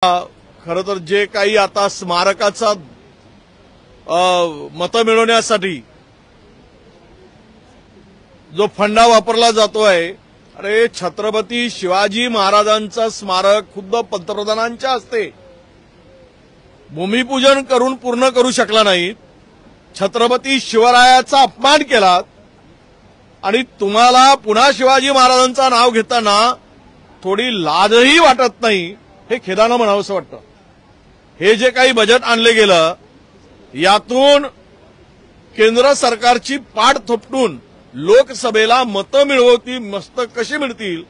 खरं तर जे काही आता स्मारकाचा मतं मिळवण्यासाठी जो फंडा वापरला जातोय, अरे छत्रपती शिवाजी महाराजांचा स्मारक खुद्द पंतप्रधानांच्या हस्ते भूमिपूजन करून पूर्ण करू शकला नाही। छत्रपती शिवरायाचा अपमान केला आणि तुम्हाला पुन्हा शिवाजी महाराजांचं नाव घेताना थोडी लाजही वाटत नाही, हे खेदानं म्हणावंसं वाटतं। हे जे काही बजेट आणले गेलं यातून केंद्र सरकारची पाठ थोपटून लोकसभेला मतं मिळवती मस्त कशी मिळतील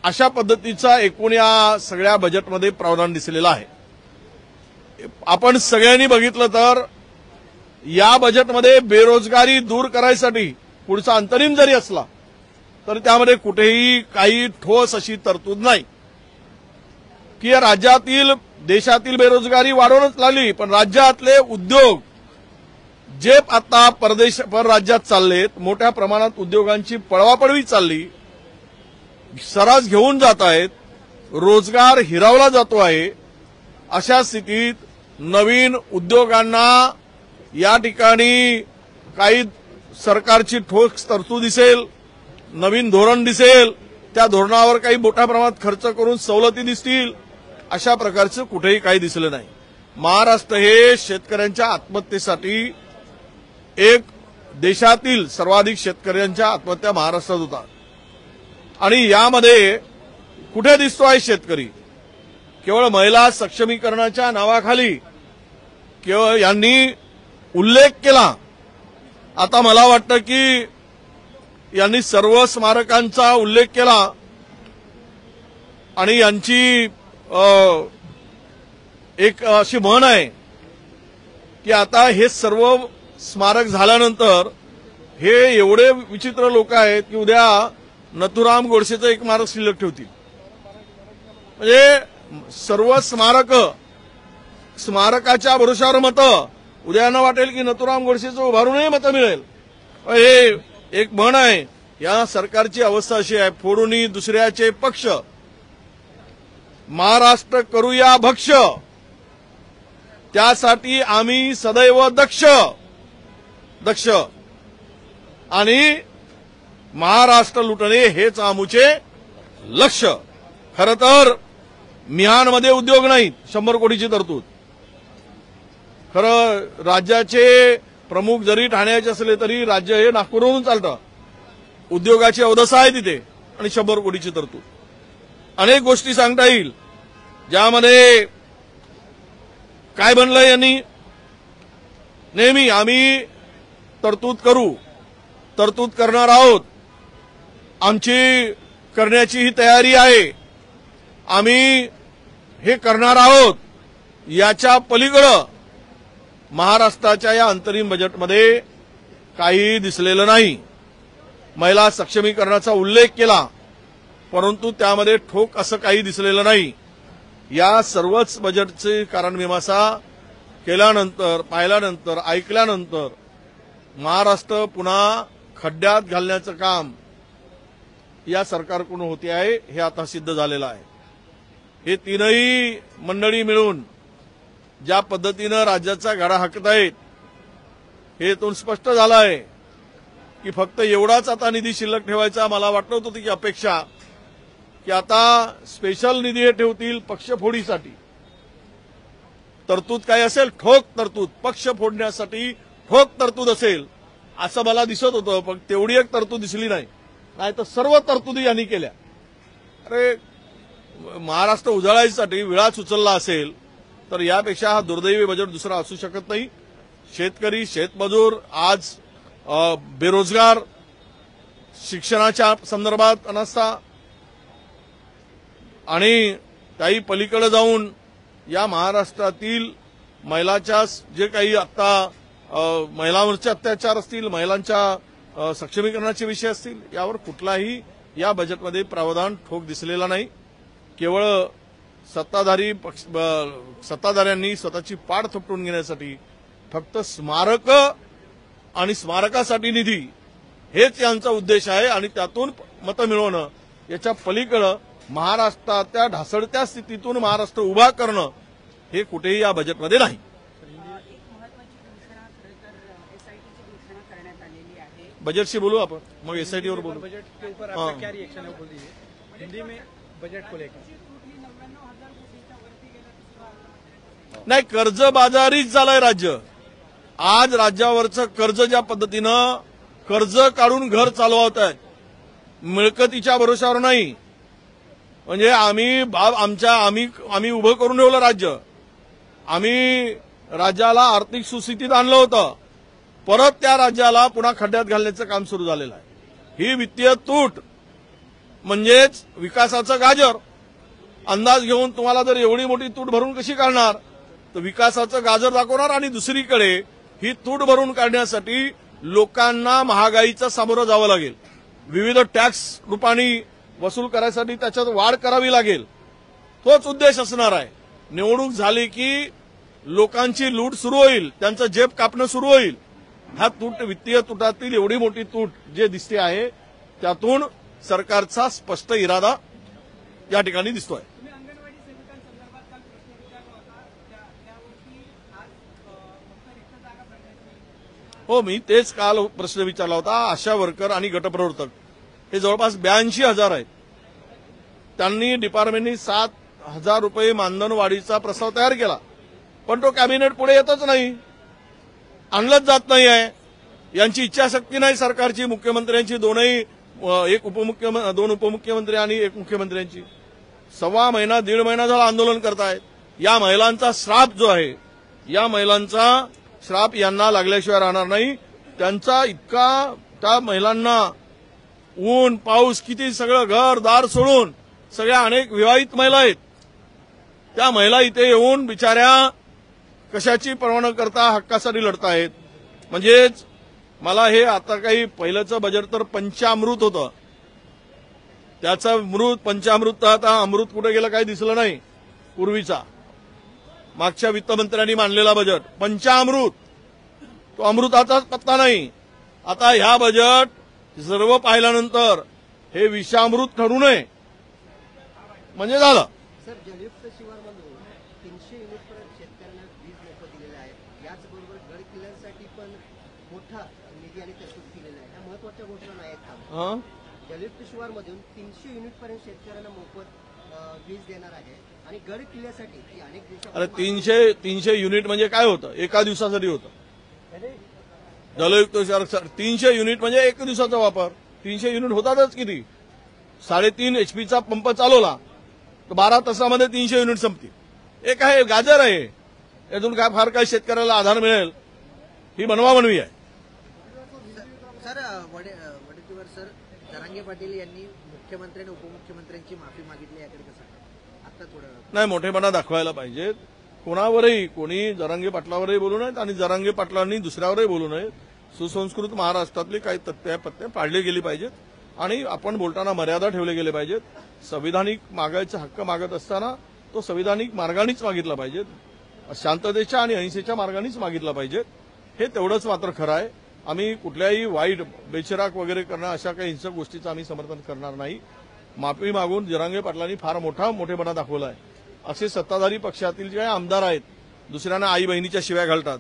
अशा पद्धतीचा एकूण या सगळ्या बजेटमध्ये प्रावधान दिसलेलं आहे। आपण सगळ्यांनी बघितलं तर या बजेटमध्ये बेरोजगारी दूर करायसाठी पुढचा अंतरिम जरी असला तर त्यामध्ये कुठेही काही ठोस अशी तरतूद नाही की या राज्यातील देशातील बेरोजगारी वाढवूनच लागली, पण राज्यातले उद्योग जे आता परराज्यात चाललेत, मोठ्या प्रमाणात उद्योगांची पळवापळवी चालली, सरास घेऊन जात आहेत, रोजगार हिरावला जातो आहे। अशा स्थितीत नवीन उद्योगांना या ठिकाणी काही सरकारची ठोस तरतूद दिसेल, नवीन धोरण दिसेल, त्या धोरणावर काही मोठ्या प्रमाणात खर्च करून सवलती दिसतील, अशा प्रकारचं कुठेही काही दिसलं नाही। महाराष्ट्र हे शेतकऱ्यांच्या आत्महत्येसाठी एक देशातील सर्वाधिक शेतकऱ्यांच्या आत्महत्या महाराष्ट्रात होतात आणि यामध्ये कुठे दिसतो आहे शेतकरी? केवळ महिला सक्षमीकरणाच्या नावाखाली केवळ यांनी उल्लेख केला। आता मला वाटतं की यांनी सर्व स्मारकांचा उल्लेख केला आणि यांची एक अशी म्हण आहे की आता हे सर्व स्मारक झाल्यानंतर हे एवढे विचित्र लोक आहेत की उद्या नथुराम गोडसेचं एक स्मारक शिल्लक ठेवतील। म्हणजे सर्व स्मारकाच्या भरोशावर मतं, उद्या न वाटेल की नथुराम गोडसेचं उभारूनही मतं मिळेल। हे एक म्हण आहे। या सरकारची अवस्था अशी आहे, फोडूनी दुसऱ्याचे पक्ष, महाराष्ट्र करूया भक्ष, त्यासाठी आम्ही सदैव दक्ष आणि महाराष्ट्र लुटणे हेच आमचे लक्ष। खरं तर मिहानमध्ये उद्योग नाहीत, 100 कोटीची तरतूद। खरं राज्याचे प्रमुख जरी ठाण्याचे असले तरी राज्य हे नागपूरहून चालतं, उद्योगाची अवदसा आहे तिथे आणि 100 कोटीची तरतूद। अनेक गोष्टी सांगता येईल ज्यामध्ये काय बनलं यांनी, नेहमी आम्ही तरतूद करणार आहोत, आमची करण्याची ही तयारी आहे, आम्ही हे करणार आहोत। याच्या पलीकडे महाराष्ट्राच्या या अंतरिम बजेटमध्ये काही दिसलेलं नाही। महिला सक्षमीकरणाचा उल्लेख केला परंतु त्यामध्ये ठोक असं काही दिसलेलं नाही। या सर्वच बजेटची कारणमीमांसा केल्यानंतर, पाहिल्यानंतर, ऐकल्यानंतर महाराष्ट्र पुन्हा खड्ड्यात घालण्याचं काम या सरकारकडून होते आहे हे आता सिद्ध झालेलं आहे। हे तीनही मंडळी मिळून ज्या पद्धतीनं राज्याचा गाडा हाकत आहेत हे इथून स्पष्ट झालं आहे की फक्त एवढाच आता निधी शिल्लक ठेवायचा मला वाटत होतं की अपेक्षा की आता स्पेशल निधी हे ठेवतील पक्षफोडीसाठी। तरतूद काय असेल, ठोक तरतूद, पक्ष फोडण्यासाठी ठोक तरतूद असेल असं मला दिसत होतं, पण तेवढी एक तरतूद दिसली नाही, नाही तर सर्व तरतुदी यांनी केल्या। अरे महाराष्ट्र उजळायसाठी विळाच उचलला असेल तर यापेक्षा हा दुर्दैवी बजेट दुसरा असू शकत नाही। शेतकरी, शेतमजूर आज बेरोजगार, शिक्षणाच्या संदर्भात अनास्था आणि त्याही पलीकडे जाऊन या महाराष्ट्रातील महिलांच्या जे काही आता महिलांवरचे अत्याचार असतील, महिलांच्या सक्षमीकरणाचे विषय असतील, यावर कुठलाही या बजेटमध्ये प्रावधान ठोक दिसलेला नाही। केवळ सत्ताधाऱ्यांनी स्वतःची पाठ थोपटून घेण्यासाठी फक्त स्मारक आणि स्मारकासाठी निधी हेच यांचा उद्देश आहे आणि त्यातून मतं मिळवणं, याच्या पलीकडे महाराष्ट्राच्या ढासळत्या स्थितीतून महाराष्ट्र उभा करणं हे कुठेही या बजेटमध्ये नाही. बजट बोलू आपण, मग एसआयटी वर बोलू. बजट के ऊपर आपका क्या रिएक्शन है, बोल दीजिए हिंदी में बजट को लेकर. नाही, कर्जबाजारीच झालंय राज्य. आज राज्यावरचं कर्ज ज्या पद्धतीनं कर्ज काढून घर चालवत आहेत, मिळकतीच्या भरोशावर नाही. म्हणजे आम्ही उभं करून ठेवलं राज्य. आम्ही राज्याला आर्थिक सुस्थितीत आणलं होतं, परत त्या राज्याला पुन्हा खड्ड्यात घालण्याचं काम सुरू झालेलं आहे. ही वित्तीय तूट म्हणजेच विकासाचं गाजर. अंदाज घेऊन तुम्हाला जर एवढी मोठी तूट भरून कशी काढणार, तर विकासाचं गाजर दाखवणार आणि दुसरीकडे ही तूट भरून काढण्यासाठी लोकांना महागाईचं सामोरं जावं लागेल. विविध टॅक्स रूपाने वसूल करायसाठी त्याच्यात वाढ करावी लागेल. तोच उद्देश असणार आहे. निवडणूक झाली की लोकांची लूट सुरू होईल, त्यांचं जेब कापणं सुरू होईल. ह्या वित्तीय तुटातील एवढी मोठी तूट जे दिसते आहे, त्यातून सरकारचा स्पष्ट इरादा या ठिकाणी दिसतोय. हो, मी तेच काल प्रश्न विचारला होता. आशा वर्कर आणि गटप्रवर्तक हे जवळपास 82,000 आहेत. त्यांनी डिपार्टमेंटनी 7,000 रुपये मानधन वाढीचा प्रस्ताव तयार केला, पण तो कॅबिनेट पुढे येतच नाही, आणलंच जात नाही आहे. यांची इच्छाशक्ती नाही सरकारची, मुख्यमंत्र्यांची दोन उपमुख्यमंत्री आणि एक मुख्यमंत्र्यांची. 1.25 महिना 1.5 महिना झाला आंदोलन करतायत. या महिलांचा श्राप जो आहे, या महिलांचा श्राप यांना लागल्याशिवाय राहणार नाही. त्यांचा इतका त्या महिलांना ऊन पाऊस किती सगळं घर दार सोडून, सगळ्या अनेक विवाहित महिला आहेत, त्या महिला इथे येऊन बिचाऱ्या कशाची पर्वा न करता हक्कासाठी लढतायत. म्हणजेच मला हे आता काही पहिल्याचं बजेट तर पंचामृत होतं, त्याचं पंचामृत आता अमृत कुठे गेलं काही दिसलं नाही. पूर्वीचा मागच्या वित्तमंत्र्यांनी मांडलेला बजेट पंचामृत, तो अमृताचाच पत्ता नाही. आता ह्या बजेट सर्व पाहिल्यानंतर हे विषामृत ठरू नये म्हणजे झालं. सर, जलयुक्त शिवारमधून 300 युनिटपर्यंत शेतकऱ्यांना वीज मोफत दिलेलं आहे. याचबरोबर गड किल्ल्यांसाठी पण मोठा निधी आणि तरतूद केलेला आहे. या महत्वाच्या घोषणा आहेत का? जलयुक्त शिवारमधून 300 युनिटपर्यंत शेतकऱ्यांना मोफत वीज देणार आहे आणि गड किल्ल्यासाठी अनेक दिवसात. अरे 300 युनिट म्हणजे काय होतं? एका दिवसासाठी होतं जलयुक्त शिवार. 300 युनिट म्हणजे एक दिवसाचा वापर. 300 युनिट होतातच किती? 3.5 HP पंप चालवला तर 12 तासामध्ये 300 युनिट संपतील. एक आहे गाजर आहे, यातून काय फार काही शेतकऱ्याला आधार मिळेल ही बनवाबनवी आहे. सर, वडेट्टीवार सर, जरांगे पाटील यांनी मुख्यमंत्री आणि उपमुख्यमंत्र्यांची माफी मागितली, याकडे कसं आता थोडं नाही, मोठेपणा दाखवायला पाहिजेत. कोणावरही, कोणी जरांगे पाटलावरही बोलू नयेत आणि जरांगे पाटलांनी दुसऱ्यावरही बोलू नयेत. सुसंस्कृत महाराष्ट्रातली काही तथ्य पाळली गेली पाहिजेत आणि आपण बोलताना मर्यादा ठेवले गेले पाहिजेत. संविधानिक मागायचा हक्क मागत असताना तो संविधानिक मार्गानेच मागितला पाहिजेत, शांततेच्या आणि अहिंसेच्या मार्गानेच मागितला पाहिजेत. हे तेवढंच मात्र खरं आहे. आम्ही कुठल्याही वाईट बेचिराग वगैरे करणं अशा काही हिंसक गोष्टीचं आम्ही समर्थन करणार नाही. माफी मागून जरांगे पाटलांनी फार मोठेपणा दाखवला आहे. असे सत्ताधारी पक्षातील जे काही आमदार आहेत, दुसऱ्यांना आई बहिणीच्या शिव्या घालतात,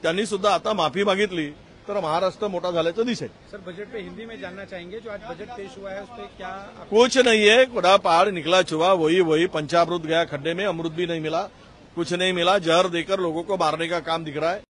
त्यांनी सुद्धा आता माफी मागितली तर महाराष्ट्र मोठा झाल्याचं दिसेल. सर, बजट पे हिंदी में जानना चाहेंगे, जो आज बजट पेश हुआ है उस पे क्या? कुछ नहीं है, खुदा पहाड़ निकला चुहा, वही पंचामृत गया खड्डे में, अमृत भी नहीं मिला, कुछ नहीं मिला. जहर देकर लोगों को मारने का काम दिख रहा है.